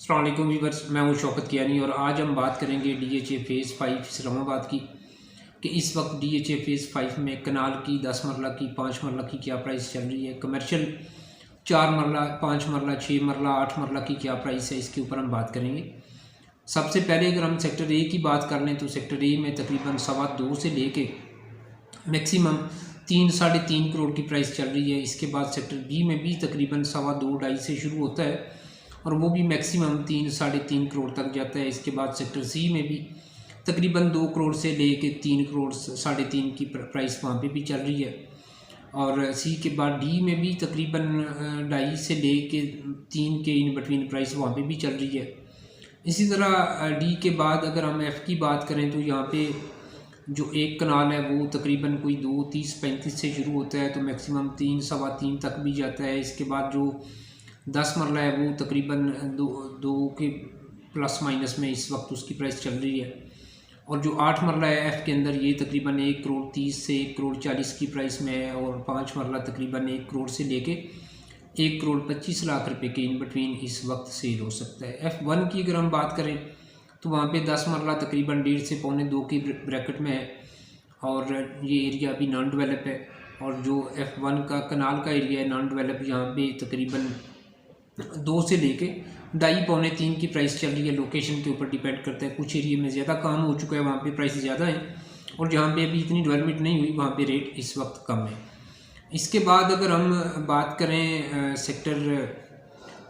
अस्सलाम वालेकुम व्यूअर्स, मैं हूं शौकत कियानी और आज हम बात करेंगे DHA फेज़ 5 इस्लामाबाद की कि इस वक्त DHA फेज़ 5 में कनाल की 10 मरला की 5 मरला की क्या प्राइस चल रही है, कमर्शियल 4 मरला 5 मरला 6 मरला 8 मरला की क्या प्राइस है, इसके ऊपर हम बात करेंगे। सबसे पहले अगर हम सेक्टर ए की बात कर लें तो सेक्टर ए में तकरीबन 2.25 से लेके मैक्सिमम 3 साढ़े 3 करोड़ की प्राइस चल रही है। इसके बाद सेक्टर बी में भी तकरीबन 2.25 से शुरू होता है और वो भी मैक्सिमम 3 साढ़े 3 करोड़ तक जाता है। इसके बाद सेक्टर सी में भी तकरीबन 2 करोड़ से लेके 3 करोड़ साढ़े 3 की प्राइस वहाँ पे भी चल रही है। और सी के बाद डी में भी तकरीबन 2.5 से लेके 3 के इन बिटवीन प्राइस वहाँ पे भी चल रही है। इसी तरह डी के बाद अगर हम एफ़ की बात करें तो यहाँ पे जो एक कनाल है वो तकरीबन कोई 2.30-35 से शुरू होता है तो मैक्सिमम 3 सवा 3 तक भी जाता है। इसके बाद जो 10 मरला है वो तकरीबन दो के प्लस माइनस में इस वक्त उसकी प्राइस चल रही है। और जो 8 मरला है एफ़ के अंदर ये तकरीबन 1 करोड़ 30 से 1 करोड़ 40 की प्राइस में है और 5 मरला तकरीबन 1 करोड़ से लेके 1 करोड़ 25 लाख रुपए के इन बिटवीन इस वक्त सेल हो सकता है। F1 की अगर हम बात करें तो वहाँ पे 10 मरला तकरीबन 1.5 से पौने 2 की ब्रैकेट में है और ये एरिया अभी नॉन डेवलप है। और जो F1 का कनाल का एरिया है नॉन डेवलप, यहाँ पे तकरीबन 2 से लेके 2.5 पौने 3 की प्राइस चल रही है। लोकेशन के ऊपर डिपेंड करता है, कुछ एरिया में ज़्यादा काम हो चुका है, वहाँ पे प्राइस ज़्यादा है और जहाँ पे अभी इतनी डेवलपमेंट नहीं हुई वहाँ पे रेट इस वक्त कम है। इसके बाद अगर हम बात करें सेक्टर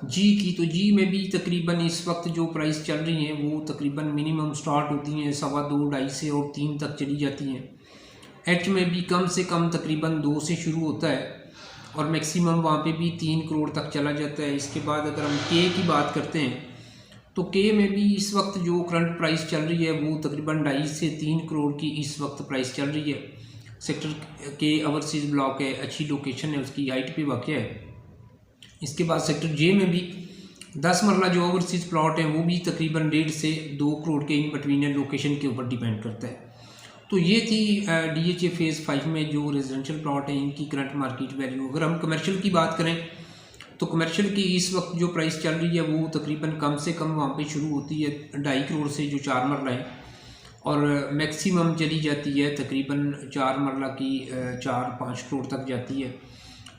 जी की तो जी में भी तकरीबन इस वक्त जो प्राइस चल रही हैं वो तकरीबन मिनिमम स्टार्ट होती हैं 2.25 2.5 से और 3 तक चली जाती हैं। एच में भी कम से कम तकरीबन 2 से शुरू होता है और मैक्सिमम वहाँ पे भी 3 करोड़ तक चला जाता है। इसके बाद अगर हम के की बात करते हैं तो के में भी इस वक्त जो करंट प्राइस चल रही है वो तकरीबन 2.5 से 3 करोड़ की इस वक्त प्राइस चल रही है। सेक्टर के ओवरसीज़ ब्लॉक है, अच्छी लोकेशन है, उसकी हाइट पे वाक़ है। इसके बाद सेक्टर जे में भी 10 मरला जो ओवरसीज़ प्लॉट हैं वो भी तकरीबन 1.5 से 2 करोड़ के इन बिटवीन है, लोकेशन के ऊपर डिपेंड करता है। तो ये थी DHA फेज़ 5 में जो रेजिडेंशियल प्लॉट है इनकी करंट मार्केट वैल्यू। अगर हम कमर्शियल की बात करें तो कमर्शियल की इस वक्त जो प्राइस चल रही है वो तकरीबन कम से कम वहाँ पे शुरू होती है 2.5 करोड़ से जो 4 मरला है और मैक्सिमम चली जाती है तकरीबन 4 मरला की 4-5 करोड़ तक जाती है।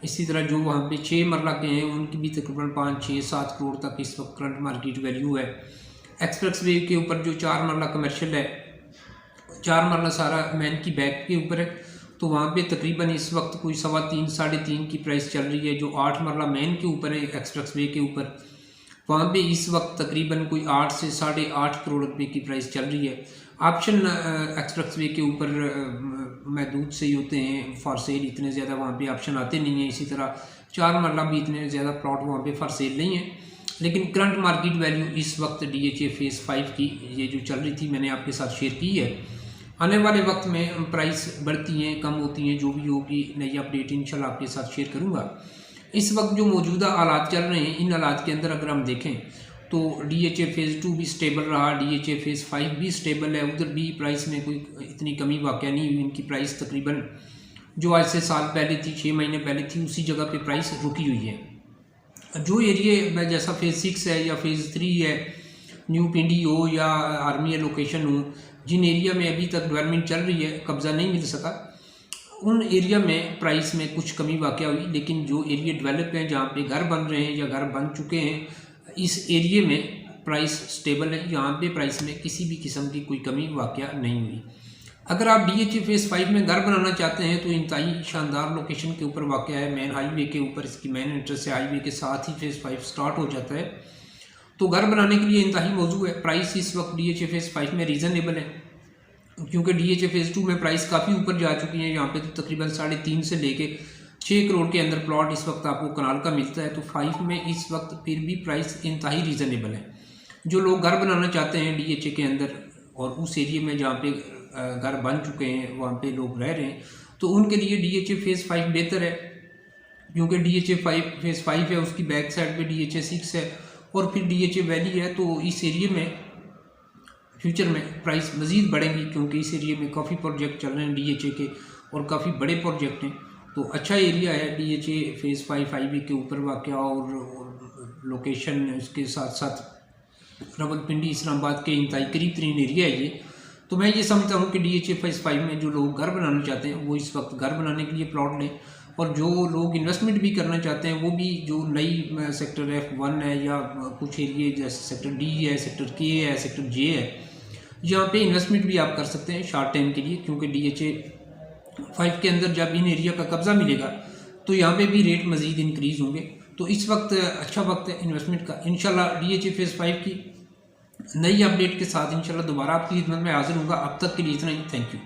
इसी तरह जो वहाँ पे 6 मरला के हैं उनकी भी तकरीबन 5-6-7 करोड़ तक इस वक्त करंट मार्केट वैल्यू है। एक्सप्रेस वे के ऊपर जो 4 मरला कमर्शियल है, 4 मरला सारा मैन की बैक के ऊपर है तो वहाँ पे तकरीबन इस वक्त कोई 3.25 साढ़े 3 की प्राइस चल रही है। जो 8 मरला मैन के ऊपर है एक्सप्रेस वे के ऊपर, वहाँ पे इस वक्त तकरीबन कोई 8 से 8.5 करोड़ रुपए की प्राइस चल रही है। ऑप्शन एक्सप्रेस वे के ऊपर महदूद से ही होते हैं फॉर सेल, इतने ज़्यादा वहाँ पे ऑप्शन आते नहीं हैं। इसी तरह 4 मरला भी इतने ज़्यादा प्लॉट वहाँ पे फॉर सेल नहीं है। लेकिन करंट मार्केट वैल्यू इस वक्त DHA फेज़ 5 की ये जो चल रही थी मैंने आपके साथ शेयर की है। आने वाले वक्त में प्राइस बढ़ती हैं कम होती हैं, जो भी होगी नई अपडेट इंशाल्लाह आपके साथ शेयर करूँगा। इस वक्त जो मौजूदा हालात चल रहे हैं इन हालात के अंदर अगर हम देखें तो DHA फेज़ 2 भी स्टेबल रहा, DHA फेज़ 5 भी स्टेबल है, उधर भी प्राइस में कोई इतनी कमी वाक़या नहीं हुई। इनकी प्राइस तकरीबन जो आज से साल पहले थी, 6 महीने पहले थी, उसी जगह पे प्राइस रुकी हुई है। जो एरिया में जैसा फेज़ 6 है या फेज़ 3 है, न्यू पिंडी हो या आर्मी लोकेशन हो, जिन एरिया में अभी तक डेवलपमेंट चल रही है, कब्ज़ा नहीं मिल सका, उन एरिया में प्राइस में कुछ कमी वाक़या हुई। लेकिन जो एरिया डेवलप हैं जहाँ पे घर बन रहे हैं या घर बन चुके हैं, इस एरिया में प्राइस स्टेबल है, यहाँ पे प्राइस में किसी भी किस्म की कोई कमी वाक़या नहीं हुई। अगर आप DHA फेज़ 5 में घर बनाना चाहते हैं तो इंतहाई शानदार लोकेशन के ऊपर वाक़या है, मेन हाईवे के ऊपर, इसकी मेन एंट्रेंस से हाईवे के साथ ही फेज़ 5 स्टार्ट हो जाता है। तो घर बनाने के लिए इंतहाई मौजू है। प्राइस इस वक्त DHA फेज़ 5 में रीज़नेबल है क्योंकि DHA फेज़ 2 में प्राइस काफ़ी ऊपर जा चुकी है। यहाँ पे तो तकरीबन 3.5 से लेके 6 करोड़ के अंदर प्लॉट इस वक्त आपको कनाल का मिलता है। तो 5 में इस वक्त फिर भी प्राइस इंतहाई रीज़नेबल है। जो लोग घर बनाना चाहते हैं DHA के अंदर और उस एरिया में जहाँ पे घर बन चुके हैं वहाँ पे लोग रह रहे हैं, तो उनके लिए DHA फेज़ 5 बेहतर है क्योंकि DHA फेज़ 5 है, उसकी बैक साइड पे DHA 6 है और फिर DHA वैली है। तो इस एरिया में फ्यूचर में प्राइस मज़ीद बढ़ेंगी क्योंकि इस एरिया में काफ़ी प्रोजेक्ट चल रहे हैं DHA के और काफ़ी बड़े प्रोजेक्ट हैं। तो अच्छा एरिया है DHA फेज़ 5 हाईवे के ऊपर वाक़या और लोकेशन उसके साथ साथ रावलपिंडी इस्लामाबाद के इंतहाई करीब तरीन एरिया है ये। तो मैं ये समझता हूँ कि DHA फेज़ 5 में जो लोग घर बनाना चाहते हैं वो इस वक्त घर बनाने के लिए प्लॉट लें, और जो लोग इन्वेस्टमेंट भी करना चाहते हैं वो भी जो नई सेक्टर F1 है या कुछ एरिए जैसे सेक्टर D है, सेक्टर K है, सेक्टर J है, यहाँ पे इन्वेस्टमेंट भी आप कर सकते हैं शॉर्ट टाइम के लिए, क्योंकि DHA 5 के अंदर जब इन एरिया का कब्जा मिलेगा तो यहाँ पे भी रेट मज़ीद इंक्रीज़ होंगे। तो इस वक्त अच्छा वक्त है इन्वेस्टमेंट का। इंशाल्लाह DHA फेज़ 5 की नई अपडेट के साथ इंशाल्लाह दोबारा आपकी खिदमत में हाजिर होगा। अब तक के लिए इतना ही, थैंक यू।